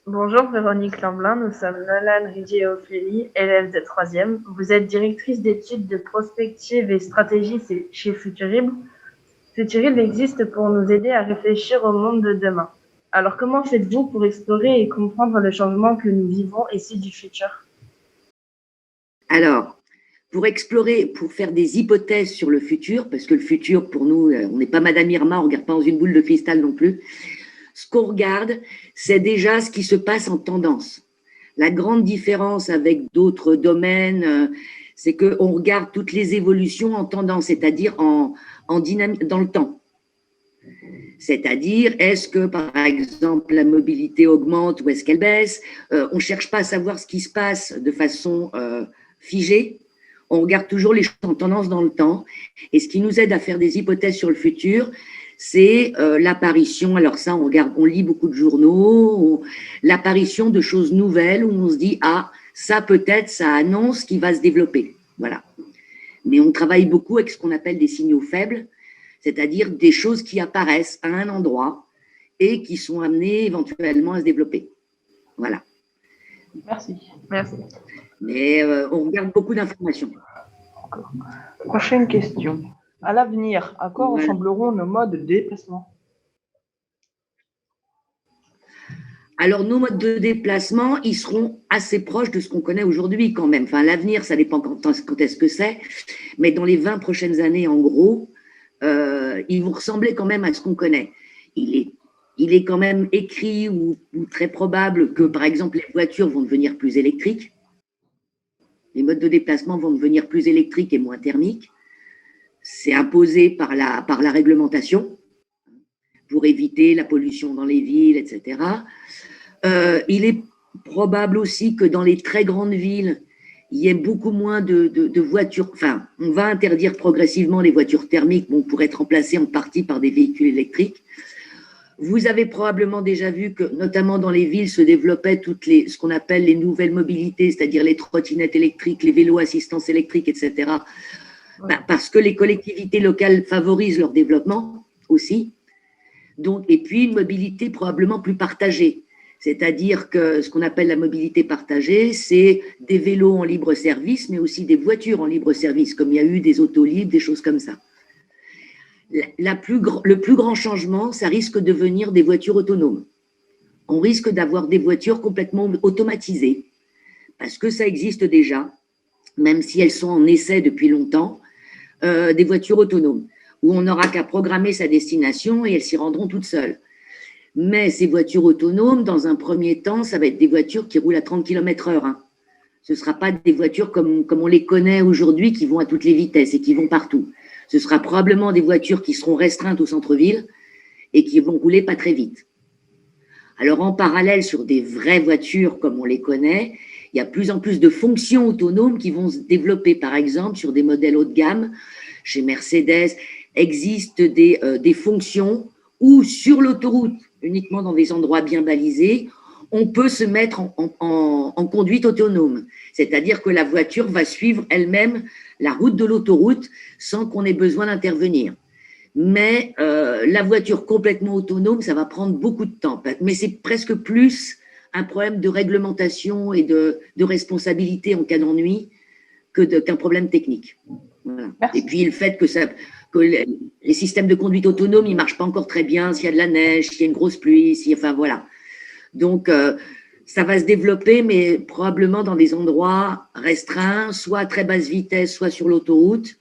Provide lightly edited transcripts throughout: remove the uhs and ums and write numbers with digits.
Bonjour Véronique Lamblin, nous sommes Nolan, Ridier et Ophélie, élèves de troisième. Vous êtes directrice d'études de prospective et stratégie chez Futurib. Futurib existe pour nous aider à réfléchir au monde de demain. Alors comment faites-vous pour explorer et comprendre le changement que nous vivons ici du futur? Alors, pour explorer, pour faire des hypothèses sur le futur, parce que le futur, pour nous, on n'est pas Madame Irma, on ne regarde pas dans une boule de cristal non plus. Ce qu'on regarde, c'est déjà ce qui se passe en tendance. La grande différence avec d'autres domaines, c'est qu'on regarde toutes les évolutions en tendance, c'est-à-dire en dynamique dans le temps. C'est-à-dire, est-ce que, par exemple, la mobilité augmente ou est-ce qu'elle baisse? On ne cherche pas à savoir ce qui se passe de façon figée. On regarde toujours les choses en tendance dans le temps. Et ce qui nous aide à faire des hypothèses sur le futur, c'est l'apparition, alors ça, on lit beaucoup de journaux, l'apparition de choses nouvelles où on se dit, ah, ça peut-être, ça annonce qu'il va se développer. Voilà. Mais on travaille beaucoup avec ce qu'on appelle des signaux faibles, c'est-à-dire des choses qui apparaissent à un endroit et qui sont amenées éventuellement à se développer. Voilà. Merci. Mais on regarde beaucoup d'informations. Prochaine question. À l'avenir, à quoi ressembleront nos modes de déplacement? Alors, nos modes de déplacement, ils seront assez proches de ce qu'on connaît aujourd'hui quand même. Enfin, l'avenir, ça dépend quand est-ce que c'est. Mais dans les 20 prochaines années, en gros, ils vont ressembler quand même à ce qu'on connaît. Il est quand même écrit ou très probable que, par exemple, les voitures vont devenir plus électriques. Les modes de déplacement vont devenir plus électriques et moins thermiques. C'est imposé par la réglementation pour éviter la pollution dans les villes, etc. Il est probable aussi que dans les très grandes villes, il y ait beaucoup moins de voitures. Enfin, on va interdire progressivement les voitures thermiques, bon, pour être remplacées en partie par des véhicules électriques. Vous avez probablement déjà vu que, notamment dans les villes, se développaient ce qu'on appelle les nouvelles mobilités, c'est-à-dire les trottinettes électriques, les vélos assistance électrique, etc. Parce que les collectivités locales favorisent leur développement aussi. Donc, et puis une mobilité probablement plus partagée. C'est-à-dire que ce qu'on appelle la mobilité partagée, c'est des vélos en libre service, mais aussi des voitures en libre service, comme il y a eu des autos libres, des choses comme ça. Le plus grand changement, ça risque de venir des voitures autonomes. On risque d'avoir des voitures complètement automatisées, parce que ça existe déjà, même si elles sont en essai depuis longtemps, des voitures autonomes, où on n'aura qu'à programmer sa destination et elles s'y rendront toutes seules. Mais ces voitures autonomes, dans un premier temps, ça va être des voitures qui roulent à 30 km/h. Hein. Ce ne sera pas des voitures comme on les connaît aujourd'hui, qui vont à toutes les vitesses et qui vont partout. Ce sera probablement des voitures qui seront restreintes au centre-ville et qui vont rouler pas très vite. Alors, en parallèle, sur des vraies voitures comme on les connaît, il y a de plus en plus de fonctions autonomes qui vont se développer. Par exemple, sur des modèles haut de gamme, chez Mercedes, existent des fonctions où, sur l'autoroute, uniquement dans des endroits bien balisés, on peut se mettre en conduite autonome. C'est-à-dire que la voiture va suivre elle-même la route de l'autoroute sans qu'on ait besoin d'intervenir. Mais la voiture complètement autonome, ça va prendre beaucoup de temps. Mais c'est presque plus un problème de réglementation et de responsabilité en cas d'ennui qu'un problème technique. Voilà. Et puis le fait que les systèmes de conduite autonome, ils ne marchent pas encore très bien s'il y a de la neige, s'il y a une grosse pluie, enfin voilà. Donc, ça va se développer, mais probablement dans des endroits restreints, soit à très basse vitesse, soit sur l'autoroute,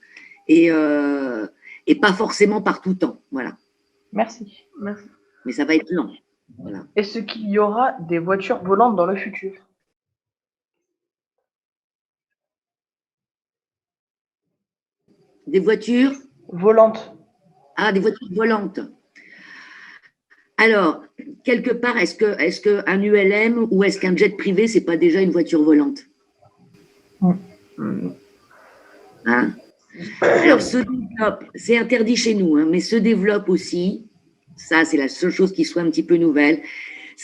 et pas forcément par tout temps. Voilà. Merci. Mais ça va être lent. Voilà. Est-ce qu'il y aura des voitures volantes dans le futur? Des voitures volantes? Ah, des voitures volantes. Alors, quelque part, est-ce qu'un ULM ou est-ce qu'un jet privé, c'est pas déjà une voiture volante? Hein? Alors, se développe, c'est interdit chez nous, hein, mais se développe aussi, ça c'est la seule chose qui soit un petit peu nouvelle,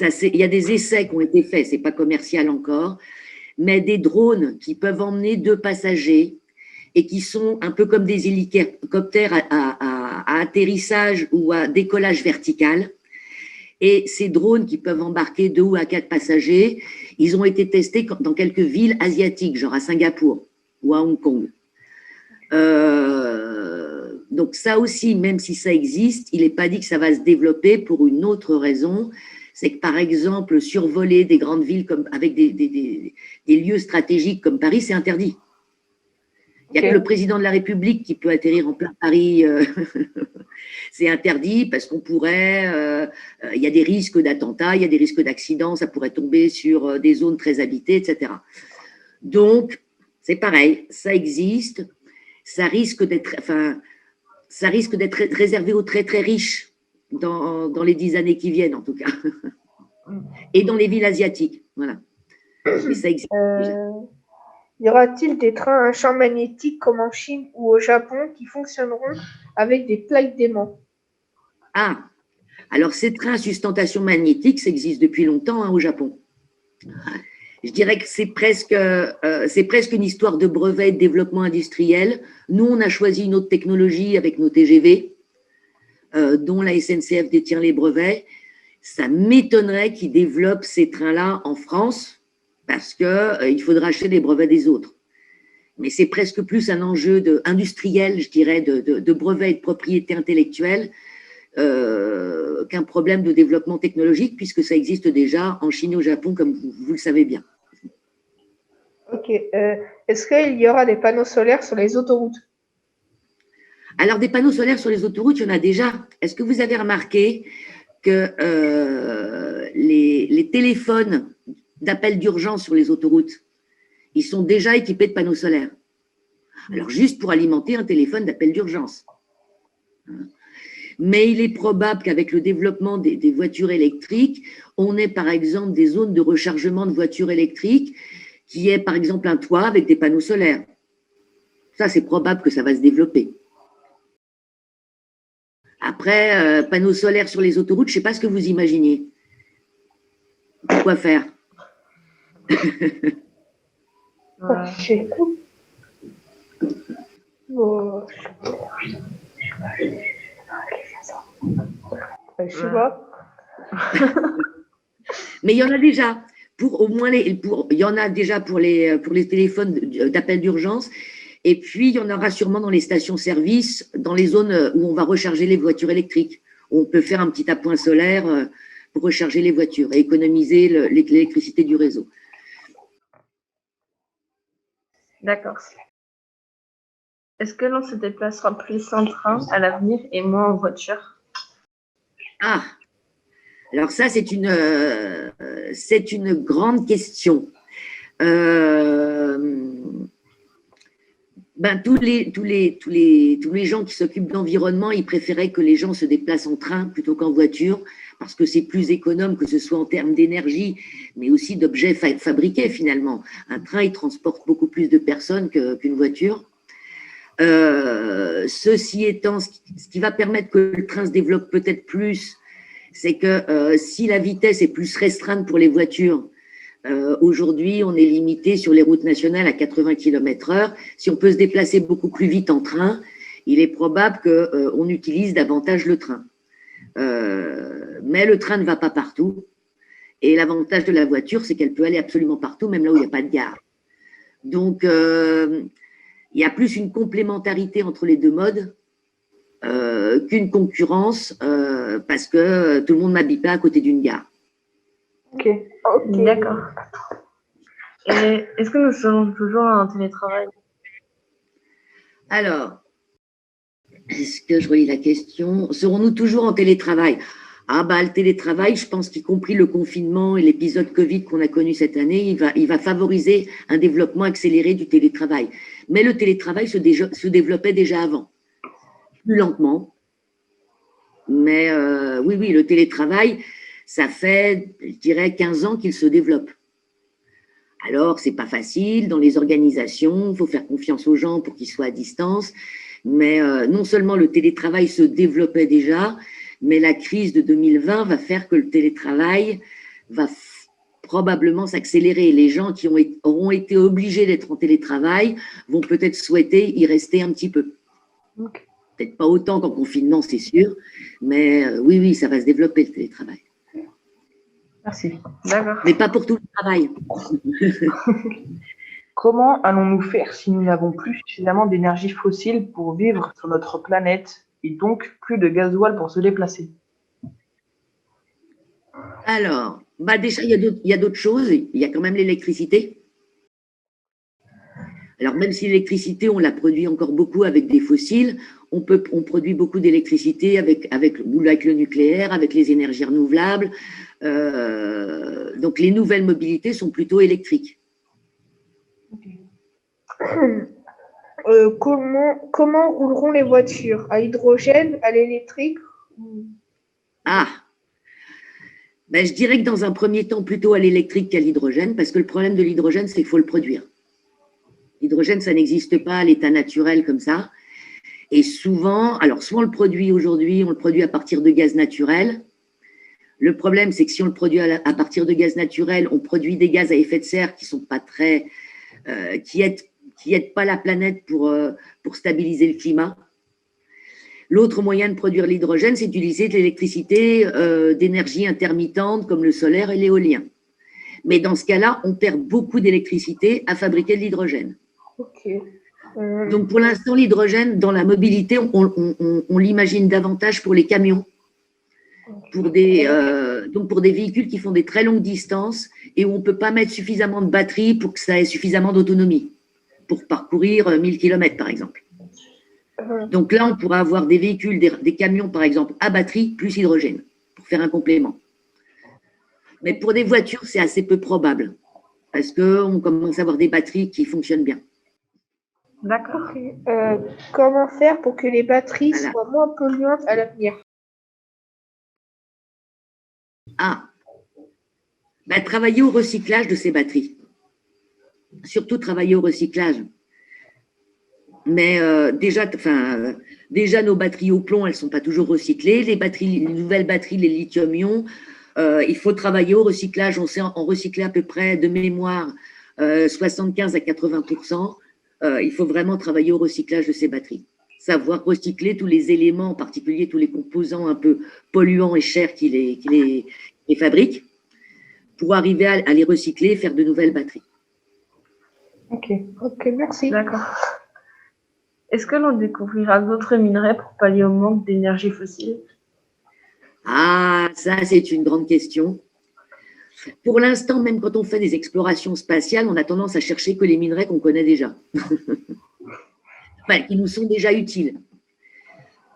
il y a des essais qui ont été faits, c'est pas commercial encore, mais des drones qui peuvent emmener 2 passagers et qui sont un peu comme des hélicoptères à atterrissage ou à décollage vertical, Et ces drones qui peuvent embarquer 2 ou 4 passagers, ils ont été testés dans quelques villes asiatiques, genre à Singapour ou à Hong Kong. Donc ça aussi, même si ça existe, il n'est pas dit que ça va se développer pour une autre raison. C'est que, par exemple, survoler des grandes villes avec des lieux stratégiques comme Paris, c'est interdit. Il n'y a que le président de la République qui peut atterrir en plein Paris. C'est interdit parce qu'on pourrait… il y a des risques d'attentats, il y a des risques d'accidents, ça pourrait tomber sur des zones très habitées, etc. Donc, c'est pareil, ça existe. Ça risque d'être réservé aux très, très riches dans les 10 années qui viennent, en tout cas. Et dans les villes asiatiques. Voilà. Mais ça existe déjà. Y aura-t-il des trains à champ magnétique comme en Chine ou au Japon qui fonctionneront avec des plaques d'aimant? Ah, alors ces trains à sustentation magnétique, ça existe depuis longtemps au Japon. Je dirais que c'est presque une histoire de brevet et de développement industriel. Nous, on a choisi une autre technologie avec nos TGV, dont la SNCF détient les brevets. Ça m'étonnerait qu'ils développent ces trains-là en France, parce qu'il faudra acheter les brevets des autres. Mais c'est presque plus un enjeu industriel, je dirais, de brevets et de propriété intellectuelle qu'un problème de développement technologique, puisque ça existe déjà en Chine et au Japon, comme vous le savez bien. Ok. Est-ce qu'il y aura des panneaux solaires sur les autoroutes? Alors, des panneaux solaires sur les autoroutes, il y en a déjà. Est-ce que vous avez remarqué que les téléphones d'appel d'urgence sur les autoroutes, ils sont déjà équipés de panneaux solaires? Alors, juste pour alimenter un téléphone d'appel d'urgence. Mais il est probable qu'avec le développement des voitures électriques, on ait par exemple des zones de rechargement de voitures électriques qui est par exemple un toit avec des panneaux solaires. Ça, c'est probable que ça va se développer. Après, panneaux solaires sur les autoroutes, je ne sais pas ce que vous imaginez. Quoi faire? Je sais pas. Mais il y en a déjà. Il y en a déjà pour les téléphones d'appel d'urgence. Et puis, il y en aura sûrement dans les stations-service, dans les zones où on va recharger les voitures électriques. Où on peut faire un petit appoint solaire pour recharger les voitures et économiser l'électricité du réseau. D'accord. Est-ce que l'on se déplacera plus en train à l'avenir et moins en voiture? Ah, alors ça, c'est une grande question. Tous les gens qui s'occupent de l'environnement, ils préféraient que les gens se déplacent en train plutôt qu'en voiture, parce que c'est plus économe, que ce soit en termes d'énergie, mais aussi d'objets fabriqués finalement. Un train, il transporte beaucoup plus de personnes qu'une voiture. Ceci étant, ce qui va permettre que le train se développe peut-être plus, c'est que si la vitesse est plus restreinte pour les voitures, aujourd'hui, on est limité sur les routes nationales à 80 km/h. Si on peut se déplacer beaucoup plus vite en train, il est probable qu'on utilise davantage le train. Mais le train ne va pas partout. Et l'avantage de la voiture, c'est qu'elle peut aller absolument partout, même là où il n'y a pas de gare. Donc, il y a plus une complémentarité entre les deux modes qu'une concurrence, parce que tout le monde n'habite pas à côté d'une gare. Ok. D'accord. Et est-ce que nous sommes toujours en télétravail? Alors, est-ce que je relis la question? Serons-nous toujours en télétravail? Ah le télétravail, je pense qu'y compris le confinement et l'épisode Covid qu'on a connu cette année, il va favoriser un développement accéléré du télétravail. Mais le télétravail se développait déjà avant, plus lentement. Mais oui, le télétravail, ça fait, je dirais, 15 ans qu'il se développe. Alors, c'est pas facile dans les organisations, il faut faire confiance aux gens pour qu'ils soient à distance. Mais non seulement le télétravail se développait déjà, mais la crise de 2020 va faire que le télétravail va probablement s'accélérer. Les gens qui auront été obligés d'être en télétravail vont peut-être souhaiter y rester un petit peu. Peut-être pas autant qu'en confinement, c'est sûr, mais oui, ça va se développer le télétravail. Merci. D'accord. mais pas pour tout le travail. Comment allons-nous faire si nous n'avons plus suffisamment d'énergie fossile pour vivre sur notre planète et donc plus de gasoil pour se déplacer? Alors, déjà, il y a d'autres choses. Il y a quand même l'électricité. Alors, même si l'électricité, on la produit encore beaucoup avec des fossiles, on produit beaucoup d'électricité avec le nucléaire, avec les énergies renouvelables. Donc, les nouvelles mobilités sont plutôt électriques. Comment rouleront les voitures? À hydrogène, à l'électrique? Ah, je dirais que dans un premier temps, plutôt à l'électrique qu'à l'hydrogène, parce que le problème de l'hydrogène, c'est qu'il faut le produire. L'hydrogène, ça n'existe pas à l'état naturel comme ça. Et souvent, soit on le produit aujourd'hui, on le produit à partir de gaz naturel. Le problème, c'est que si on le produit à partir de gaz naturel, on produit des gaz à effet de serre qui sont pas très, qui aident pas la planète pour stabiliser le climat. L'autre moyen de produire l'hydrogène, c'est d'utiliser de l'électricité d'énergie intermittente comme le solaire et l'éolien. Mais dans ce cas-là, on perd beaucoup d'électricité à fabriquer de l'hydrogène. Ok. Donc pour l'instant, l'hydrogène dans la mobilité, on l'imagine davantage pour les camions, pour des véhicules qui font des très longues distances et où on ne peut pas mettre suffisamment de batterie pour que ça ait suffisamment d'autonomie, pour parcourir 1000 km par exemple. Donc là, on pourra avoir des véhicules, des camions par exemple, à batterie plus hydrogène, pour faire un complément. Mais pour des voitures, c'est assez peu probable, parce qu'on commence à avoir des batteries qui fonctionnent bien. D'accord. Comment faire pour que les batteries soient moins polluantes à l'avenir? Travailler au recyclage de ces batteries. Surtout travailler au recyclage. Mais déjà, nos batteries au plomb, elles ne sont pas toujours recyclées. Les nouvelles batteries, les lithium-ion, il faut travailler au recyclage. On sait en recycler à peu près de mémoire 75 à 80%. Il faut vraiment travailler au recyclage de ces batteries. Savoir recycler tous les éléments, en particulier tous les composants un peu polluants et chers qui les fabriquent, pour arriver à les recycler et faire de nouvelles batteries. Ok, merci. D'accord. Est-ce que l'on découvrira d'autres minerais pour pallier au manque d'énergie fossile? Ah, ça, c'est une grande question. Pour l'instant, même quand on fait des explorations spatiales, on a tendance à chercher que les minerais qu'on connaît déjà, qui nous sont déjà utiles.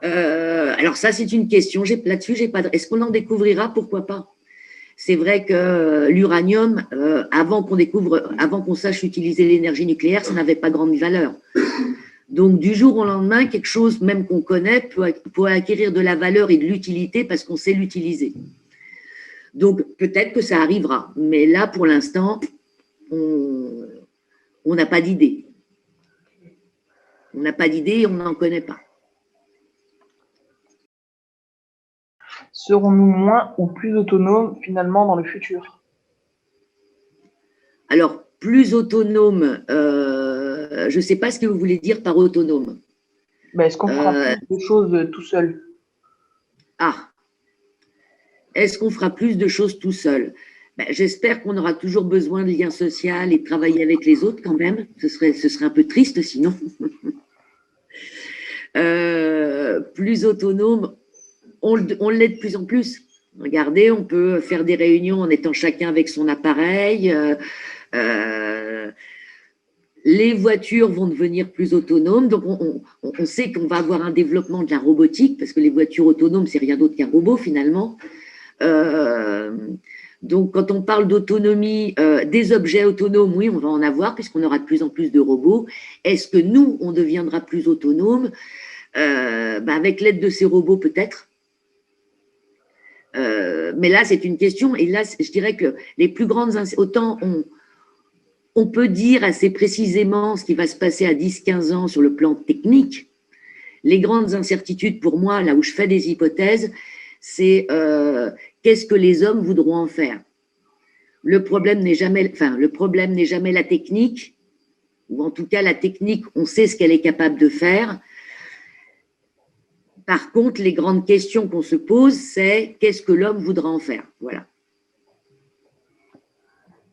Alors ça, c'est une question. Là-dessus, j'ai pas. Est-ce qu'on en découvrira? Pourquoi pas? C'est vrai que l'uranium, avant qu'on sache utiliser l'énergie nucléaire, ça n'avait pas grande valeur. Donc, du jour au lendemain, quelque chose, même qu'on connaît, peut acquérir de la valeur et de l'utilité parce qu'on sait l'utiliser. Donc, peut-être que ça arrivera. Mais là, pour l'instant, on n'a pas d'idée. On n'a pas d'idée et on n'en connaît pas. Serons-nous moins ou plus autonomes finalement dans le futur? Alors, plus autonome, je ne sais pas ce que vous voulez dire par autonome. Est-ce qu'on fera plus de choses tout seul? Est-ce qu'on fera plus de choses tout seul? J'espère qu'on aura toujours besoin de liens sociaux et de travailler avec les autres quand même. Ce serait un peu triste sinon. Plus autonome, on l'est de plus en plus. Regardez, on peut faire des réunions en étant chacun avec son appareil. Les voitures vont devenir plus autonomes. Donc, on sait qu'on va avoir un développement de la robotique parce que les voitures autonomes, c'est rien d'autre qu'un robot finalement. Donc, quand on parle d'autonomie, des objets autonomes, oui, on va en avoir puisqu'on aura de plus en plus de robots. Est-ce que nous, on deviendra plus autonomes? Avec l'aide de ces robots, peut-être. Mais là, c'est une question. Et là, je dirais que les plus grandes... Autant on peut dire assez précisément ce qui va se passer à 10-15 ans sur le plan technique. Les grandes incertitudes, pour moi, là où je fais des hypothèses, c'est qu'est-ce que les hommes voudront en faire. Le problème n'est jamais la technique, ou en tout cas la technique, on sait ce qu'elle est capable de faire. Par contre, les grandes questions qu'on se pose, c'est qu'est-ce que l'homme voudra en faire. Voilà.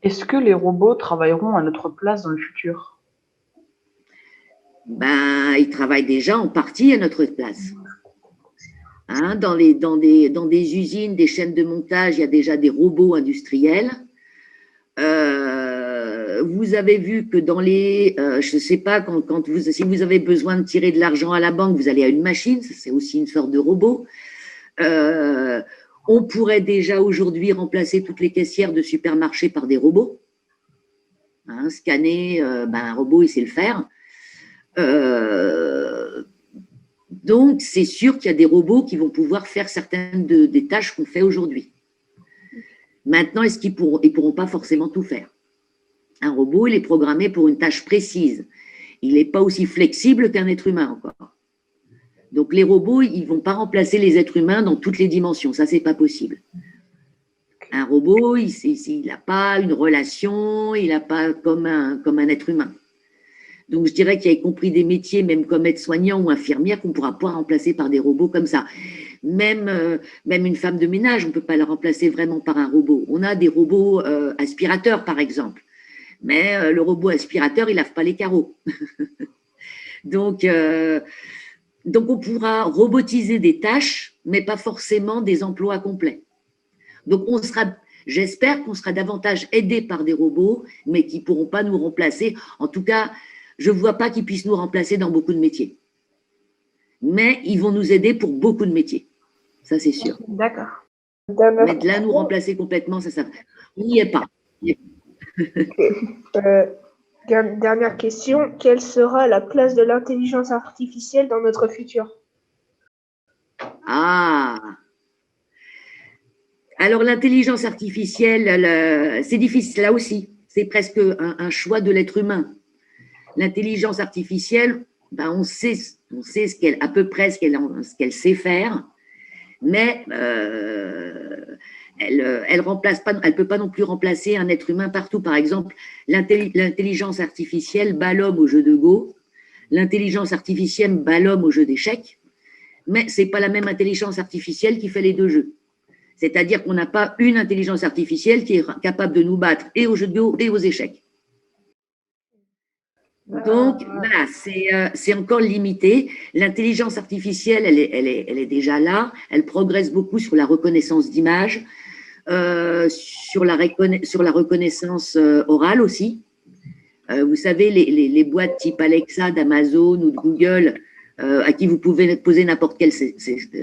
Est-ce que les robots travailleront à notre place dans le futur? Ben, ils travaillent déjà en partie à notre place. Hein, dans des usines, des chaînes de montage, il y a déjà des robots industriels. Vous avez vu que dans je ne sais pas, si vous avez besoin de tirer de l'argent à la banque, vous allez à une machine, c'est aussi une sorte de robot. On pourrait déjà aujourd'hui remplacer toutes les caissières de supermarchés par des robots. Hein, scanner, un robot, il sait le faire. Donc, c'est sûr qu'il y a des robots qui vont pouvoir faire certaines des tâches qu'on fait aujourd'hui. Maintenant, est-ce qu'ils pourront pas forcément tout faire? Un robot, il est programmé pour une tâche précise. Il n'est pas aussi flexible qu'un être humain encore. Donc, les robots, ils ne vont pas remplacer les êtres humains dans toutes les dimensions. Ça, c'est pas possible. Un robot, il n'a pas une relation, il n'a pas comme un être humain. Donc, je dirais qu'il y a y compris des métiers, même comme aide-soignant ou infirmière, qu'on ne pourra pas remplacer par des robots comme ça. Même une femme de ménage, on ne peut pas la remplacer vraiment par un robot. On a des robots aspirateurs, par exemple. Mais le robot aspirateur, il ne lave pas les carreaux. Donc, on pourra robotiser des tâches, mais pas forcément des emplois complets. Donc, j'espère qu'on sera davantage aidé par des robots, mais qui ne pourront pas nous remplacer. En tout cas, je ne vois pas qu'ils puissent nous remplacer dans beaucoup de métiers. Mais ils vont nous aider pour beaucoup de métiers. Ça, c'est sûr. D'accord. Mais de là, nous remplacer complètement, on n'y est pas. Dernière question. Quelle sera la place de l'intelligence artificielle dans notre futur? Ah! Alors, l'intelligence artificielle, c'est difficile, là aussi. C'est presque un choix de l'être humain. L'intelligence artificielle, on sait à peu près ce qu'elle sait faire, mais elle peut pas non plus remplacer un être humain partout. Par exemple, l'intelligence artificielle bat l'homme au jeu de Go, l'intelligence artificielle bat l'homme au jeu d'échecs, mais c'est pas la même intelligence artificielle qui fait les deux jeux. C'est-à-dire qu'on n'a pas une intelligence artificielle qui est capable de nous battre et au jeu de Go et aux échecs. Donc, voilà, c'est encore limité. L'intelligence artificielle, elle est déjà là. Elle progresse beaucoup sur la reconnaissance d'images, sur la reconnaissance orale aussi. Vous savez, les boîtes type Alexa d'Amazon ou de Google, à qui vous pouvez poser n'importe quelle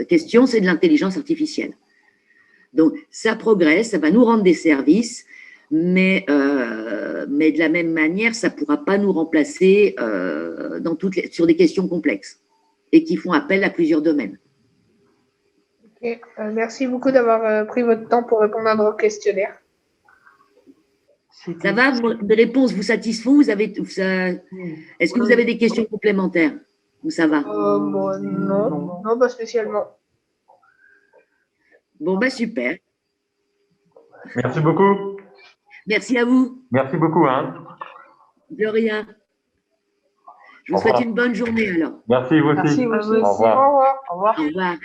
question, c'est de l'intelligence artificielle. Donc, ça progresse, ça va nous rendre des services, mais de la même manière, ça ne pourra pas nous remplacer sur des questions complexes et qui font appel à plusieurs domaines. Okay. Merci beaucoup d'avoir pris votre temps pour répondre à nos questionnaires. Ça va? Les réponses vous satisfont? Est-ce que vous avez des questions complémentaires? Ou ça va? Non, pas spécialement. Bon, super. Merci beaucoup. Merci à vous. Merci beaucoup. De rien. Je vous souhaite une bonne journée alors. Merci vous aussi. Merci vous aussi. Au revoir. Au revoir. Au revoir.